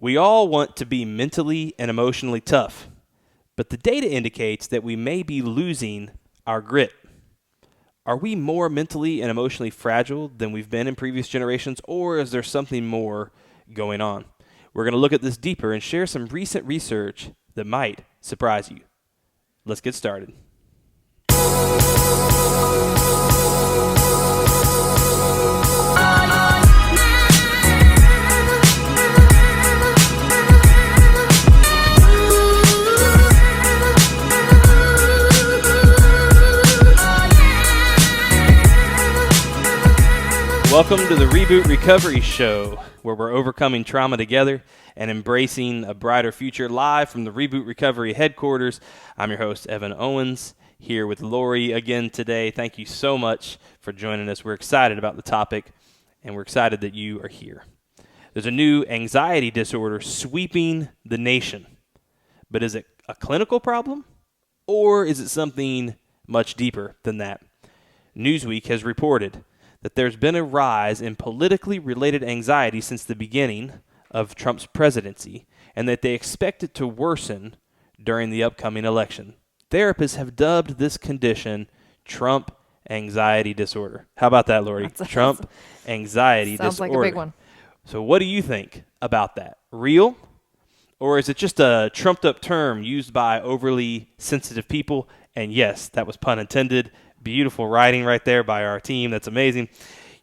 We all want to be mentally and emotionally tough, but the data indicates that we may be losing our grit. Are we more mentally and emotionally fragile than we've been in previous generations, or is there something more going on? We're going to look at this deeper and share some recent research that might surprise you. Let's get started. Welcome to the REBOOT Recovery Show, where we're overcoming trauma together and embracing a brighter future, live from the REBOOT Recovery headquarters. I'm your host, Evan Owens, here with Lori again today. Thank you so much for joining us. We're excited about the topic, and we're excited that you are here. There's a new anxiety disorder sweeping the nation. But is it a clinical problem, or is it something much deeper than that? Newsweek has reported that there's been a rise in politically related anxiety since the beginning of Trump's presidency, and that they expect it to worsen during the upcoming election. Therapists have dubbed this condition Trump anxiety disorder. How about that, Lori? Trump anxiety disorder. Sounds like a big one. So what do you think about that? Real? Or is it just a trumped-up term used by overly sensitive people? And yes, that was pun intended. Beautiful writing right there by our team. That's amazing.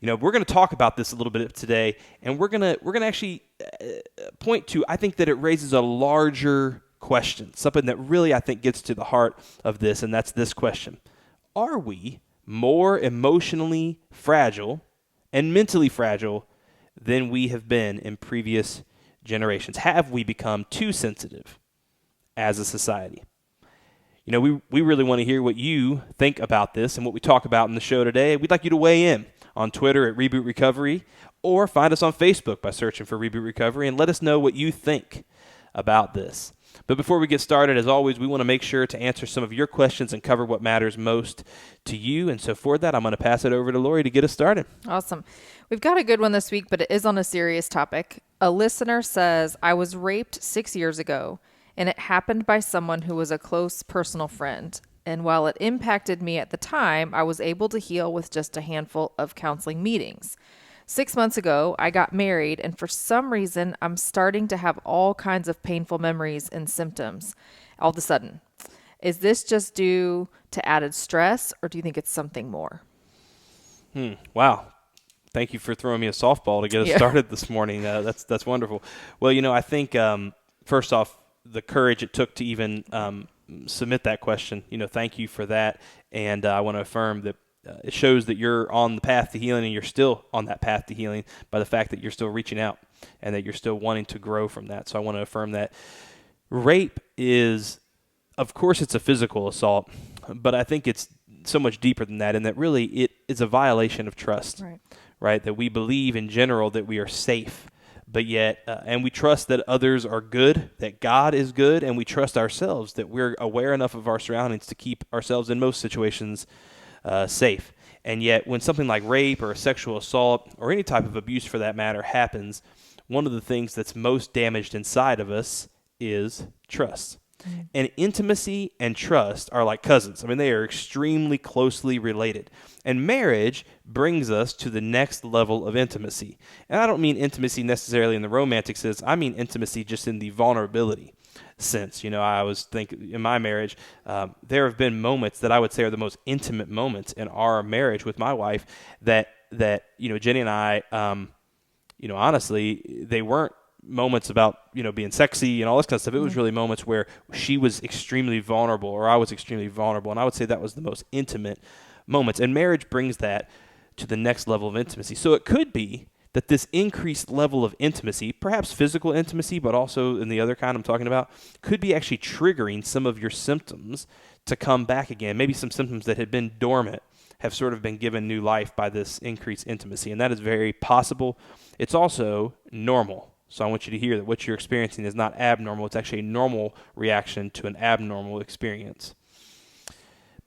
You know, we're going to talk about this a little bit today, and we're going to actually point to, I think that it raises a larger question, something that really I think gets to the heart of this, and that's this question. Are we more emotionally fragile and mentally fragile than we have been in previous generations? Have we become too sensitive as a society? You know, we really want to hear what you think about this and what we talk about in the show today. We'd like you to weigh in on Twitter at REBOOT Recovery, or find us on Facebook by searching for REBOOT Recovery, and let us know what you think about this. But before we get started, as always, we want to make sure to answer some of your questions and cover what matters most to you. And so for that, I'm going to pass it over to Lori to get us started. Awesome. We've got a good one this week, but it is on a serious topic. A listener says, I was raped 6 years ago, and it happened by someone who was a close personal friend. And while it impacted me at the time, I was able to heal with just a handful of counseling meetings. 6 months ago, I got married, and for some reason, I'm starting to have all kinds of painful memories and symptoms all of a sudden. Is this just due to added stress, or do you think it's something more? Wow. Thank you for throwing me a softball to get us started this morning. That's wonderful. Well, you know, I think first off, the courage it took to even submit that question, you know, thank you for that. And I want to affirm that it shows that you're on the path to healing, and you're still on that path to healing by the fact that you're still reaching out and that you're still wanting to grow from that. So I want to affirm that. Rape is, of course, it's a physical assault, but I think it's so much deeper than that, and that really it is a violation of trust, right? That we believe in general that we are safe, but yet, and we trust that others are good, that God is good, and we trust ourselves that we're aware enough of our surroundings to keep ourselves in most situations safe. And yet, when something like rape or a sexual assault or any type of abuse for that matter happens, one of the things that's most damaged inside of us is trust. Mm-hmm. And intimacy and trust are like cousins. I mean, they are extremely closely related. And marriage brings us to the next level of intimacy. And I don't mean intimacy necessarily in the romantic sense. I mean intimacy just in the vulnerability sense. You know, I was thinking in my marriage, there have been moments that I would say are the most intimate moments in our marriage with my wife that you know, Jenny and I, you know, honestly, they weren't moments about, you know, being sexy and all this kind of stuff. It was really moments where she was extremely vulnerable or I was extremely vulnerable. And I would say that was the most intimate moments. And marriage brings that to the next level of intimacy. So it could be that this increased level of intimacy, perhaps physical intimacy, but also in the other kind I'm talking about, could be actually triggering some of your symptoms to come back again. Maybe some symptoms that had been dormant have sort of been given new life by this increased intimacy. And that is very possible. It's also normal. So I want you to hear that what you're experiencing is not abnormal. It's actually a normal reaction to an abnormal experience.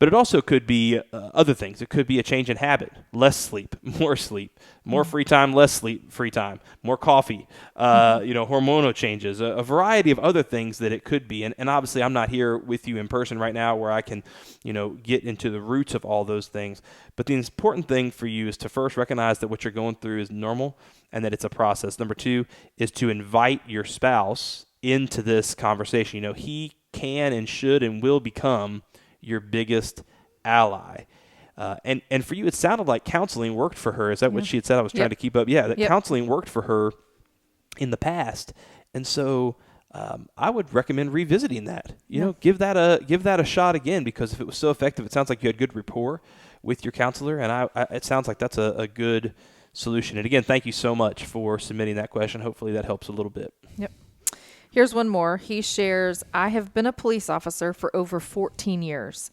But it also could be other things. It could be a change in habit, less sleep, more free time, less sleep, free time, more coffee, hormonal changes, a variety of other things that it could be. And obviously I'm not here with you in person right now where I can, get into the roots of all those things. But the important thing for you is to first recognize that what you're going through is normal and that it's a process. Number 2 is to invite your spouse into this conversation. He can and should and will become your biggest ally. And for you, it sounded like counseling worked for her. Is that what she had said? I was trying to keep up. Yeah, that counseling worked for her in the past. And so I would recommend revisiting that. Give that a shot again, because if it was so effective, it sounds like you had good rapport with your counselor, and it sounds like that's a good solution. And again, thank you so much for submitting that question. Hopefully that helps a little bit. Yep. Here's one more. He shares, I have been a police officer for over 14 years.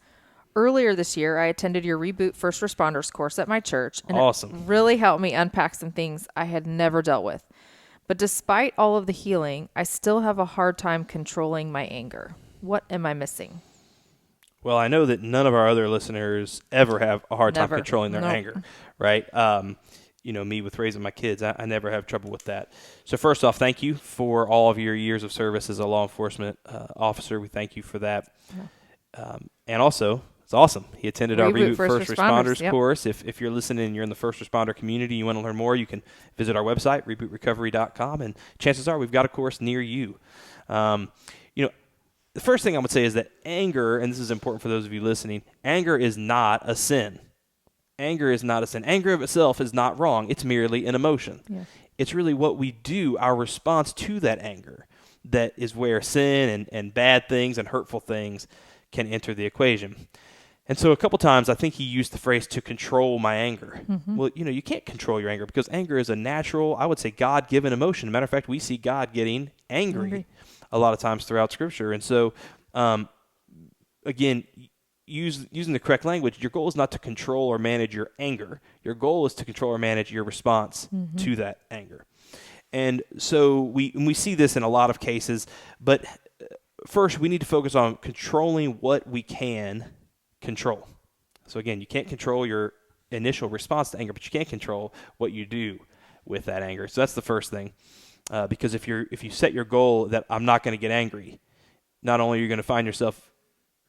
Earlier this year, I attended your Reboot First Responders course at my church, and awesome. It really helped me unpack some things I had never dealt with. But despite all of the healing, I still have a hard time controlling my anger. What am I missing? Well, I know that none of our other listeners ever have a hard time controlling their anger, right? Me with raising my kids, I never have trouble with that. So first off, thank you for all of your years of service as a law enforcement officer. We thank you for that. Yeah. And also, it's awesome. He attended our Reboot First Responders course. If you're listening and you're in the first responder community, you want to learn more, you can visit our website, rebootrecovery.com, and chances are we've got a course near you. The first thing I would say is that anger, and this is important for those of you listening, anger is not a sin. Anger is not a sin. Anger of itself is not wrong. It's merely an emotion. Yeah. It's really what we do, our response to that anger, that is where sin and bad things and hurtful things can enter the equation. And so a couple times I think he used the phrase to control my anger. Mm-hmm. Well, you can't control your anger because anger is a natural, I would say, God-given emotion. As a matter of fact, we see God getting angry a lot of times throughout Scripture. And so, again, using the correct language, your goal is not to control or manage your anger. Your goal is to control or manage your response to that anger. And so we see this in a lot of cases, but first we need to focus on controlling what we can control. So again, you can't control your initial response to anger, but you can control what you do with that anger. So that's the first thing. Because if you set your goal that I'm not going to get angry, not only are you going to find yourself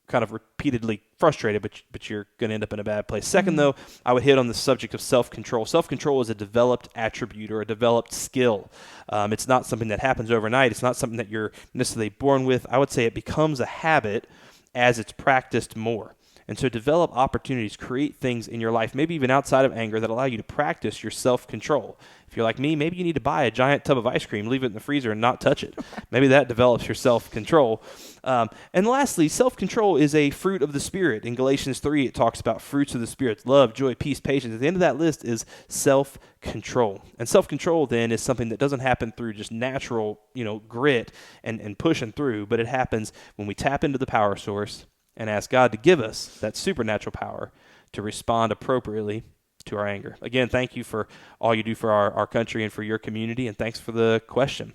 kind of repeatedly frustrated, but you're going to end up in a bad place. Second, though, I would hit on the subject of self-control. Self-control is a developed attribute or a developed skill. It's not something that happens overnight. It's not something that you're necessarily born with. I would say it becomes a habit as it's practiced more. And so develop opportunities, create things in your life, maybe even outside of anger, that allow you to practice your self-control. If you're like me, maybe you need to buy a giant tub of ice cream, leave it in the freezer, and not touch it. Maybe that develops your self-control. And lastly, self-control is a fruit of the Spirit. In Galatians 3, it talks about fruits of the Spirit: love, joy, peace, patience. At the end of that list is self-control. And self-control then is something that doesn't happen through just natural, grit and pushing through, but it happens when we tap into the power source and ask God to give us that supernatural power to respond appropriately to our anger. Again, thank you for all you do for our country and for your community, and thanks for the question.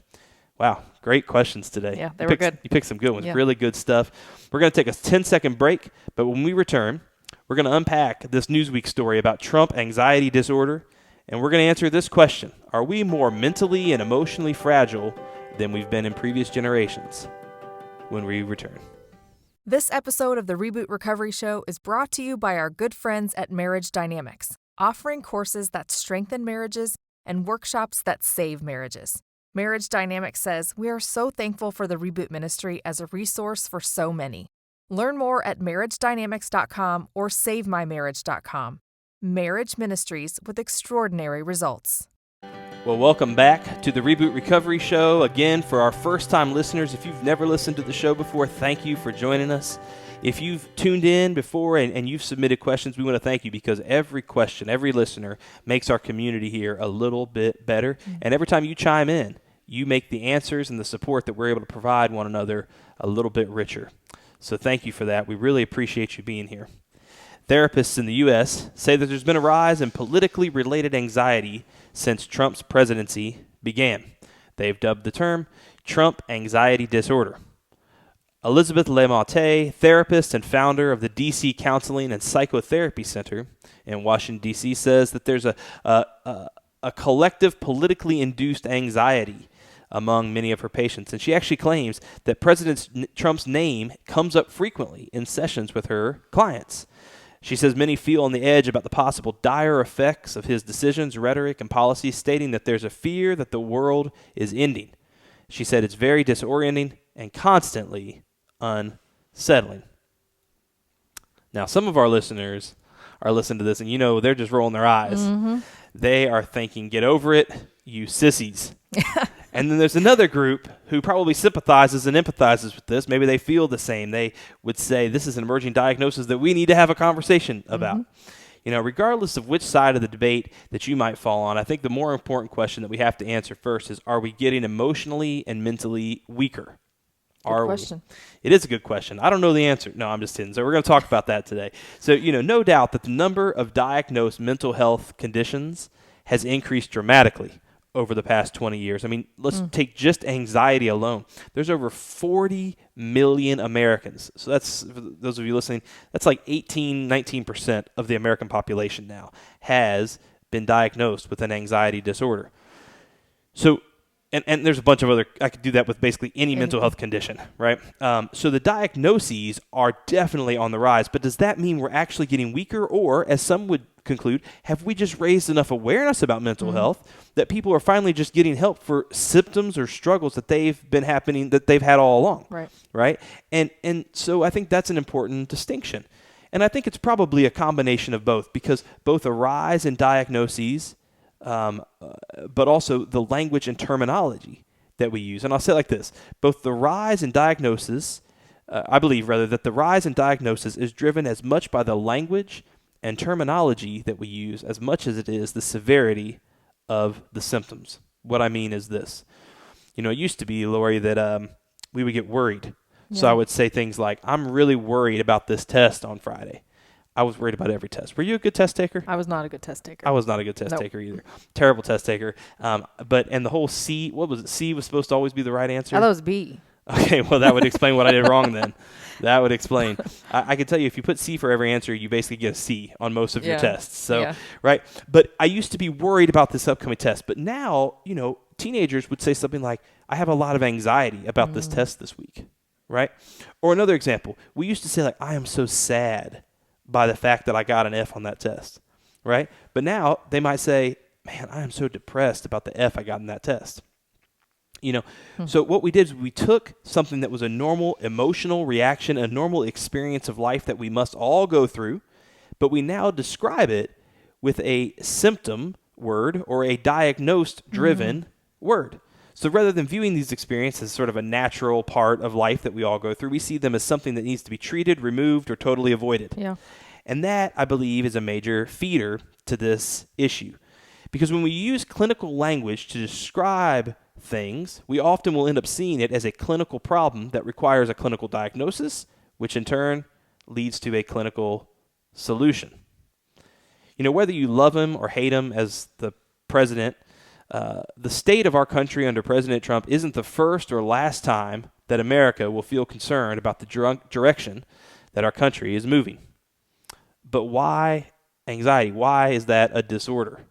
Wow, great questions today. Yeah, they were good. You picked some good ones, really good stuff. We're going to take a 10-second break, but when we return, we're going to unpack this Newsweek story about Trump anxiety disorder, and we're going to answer this question: are we more mentally and emotionally fragile than we've been in previous generations? When we return. This episode of the Reboot Recovery Show is brought to you by our good friends at Marriage Dynamics, offering courses that strengthen marriages and workshops that save marriages. Marriage Dynamics says, "We are so thankful for the Reboot Ministry as a resource for so many." Learn more at marriagedynamics.com or savemymarriage.com. Marriage Ministries with extraordinary results. Well, welcome back to the Reboot Recovery Show. Again, for our first-time listeners, if you've never listened to the show before, thank you for joining us. If you've tuned in before and you've submitted questions, we want to thank you, because every question, every listener makes our community here a little bit better. And every time you chime in, you make the answers and the support that we're able to provide one another a little bit richer. So thank you for that. We really appreciate you being here. Therapists in the U.S. say that there's been a rise in politically related anxiety since Trump's presidency began. They've dubbed the term Trump anxiety disorder. Elizabeth LeMatte, therapist and founder of the D.C. Counseling and Psychotherapy Center in Washington, D.C., says that there's a collective politically induced anxiety among many of her patients. And she actually claims that President Trump's name comes up frequently in sessions with her clients. She says many feel on the edge about the possible dire effects of his decisions, rhetoric, and policies, stating that there's a fear that the world is ending. She said it's very disorienting and constantly unsettling. Now, some of our listeners are listening to this, and they're just rolling their eyes. Mm-hmm. They are thinking, get over it, you sissies. And then there's another group who probably sympathizes and empathizes with this. Maybe they feel the same. They would say, this is an emerging diagnosis that we need to have a conversation about. Regardless of which side of the debate that you might fall on, I think the more important question that we have to answer first is, are we getting emotionally and mentally weaker? Good question. It is a good question. I don't know the answer. No, I'm just kidding. So we're going to talk about that today. So, no doubt that the number of diagnosed mental health conditions has increased dramatically over the past 20 years. I mean, let's take just anxiety alone. There's over 40 million Americans. So that's, for those of you listening, that's like 19% of the American population now has been diagnosed with an anxiety disorder. So, and there's a bunch of other, I could do that with basically any mental health condition, right? So the diagnoses are definitely on the rise, but does that mean we're actually getting weaker, or, as some would conclude, have we just raised enough awareness about mental health that people are finally just getting help for symptoms or struggles that they've had all along? Right? And so I think that's an important distinction. And I think it's probably a combination of both, because both a rise in diagnoses, but also the language and terminology that we use. And I'll say it like this: both the rise in diagnosis, I believe rather, that the rise in diagnosis is driven as much by the language and terminology that we use as much as it is the severity of the symptoms. What I mean is this. It used to be, Lori, that we would get worried. Yeah. So I would say things like, I'm really worried about this test on Friday. I was worried about every test. Were you a good test taker? I was not a good test taker. I was not a good test taker either. Terrible test taker. And the whole C, what was it? C was supposed to always be the right answer? I thought it was B. Okay, well, that would explain what I did wrong then. That would explain. I can tell you, if you put C for every answer, you basically get a C on most of your tests. So, right? But I used to be worried about this upcoming test. But now, teenagers would say something like, I have a lot of anxiety about this test this week, right? Or another example, we used to say, like, I am so sad by the fact that I got an F on that test, right? But now they might say, man, I am so depressed about the F I got in that test. So what we did is we took something that was a normal emotional reaction, a normal experience of life that we must all go through, but we now describe it with a symptom word or a diagnosed-driven word. So rather than viewing these experiences as sort of a natural part of life that we all go through, we see them as something that needs to be treated, removed, or totally avoided. Yeah. And that, I believe, is a major feeder to this issue. Because when we use clinical language to describe things, we often will end up seeing it as a clinical problem that requires a clinical diagnosis, which in turn leads to a clinical solution. Whether you love him or hate him as the president, the state of our country under President Trump isn't the first or last time that America will feel concerned about the direction that our country is moving. But why anxiety? Why is that a disorder?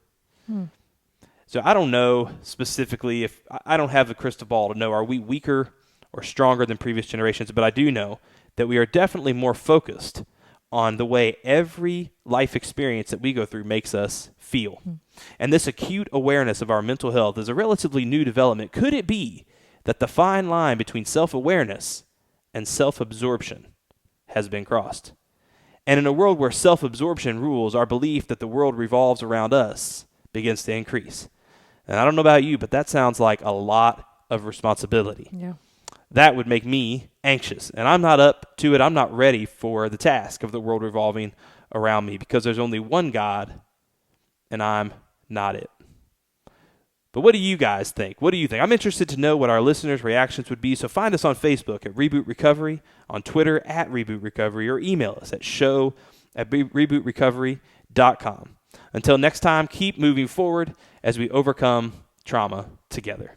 So I don't know specifically I don't have the crystal ball to know, are we weaker or stronger than previous generations? But I do know that we are definitely more focused on the way every life experience that we go through makes us feel. And this acute awareness of our mental health is a relatively new development. Could it be that the fine line between self-awareness and self-absorption has been crossed? And in a world where self-absorption rules, our belief that the world revolves around us begins to increase. And I don't know about you, but that sounds like a lot of responsibility. Yeah. That would make me anxious, and I'm not up to it. I'm not ready for the task of the world revolving around me, because there's only one God, and I'm not it. But what do you guys think? What do you think? I'm interested to know what our listeners' reactions would be, so find us on Facebook at Reboot Recovery, on Twitter at Reboot Recovery, or email us at show@rebootrecovery.com. Until next time, keep moving forward as we overcome trauma together.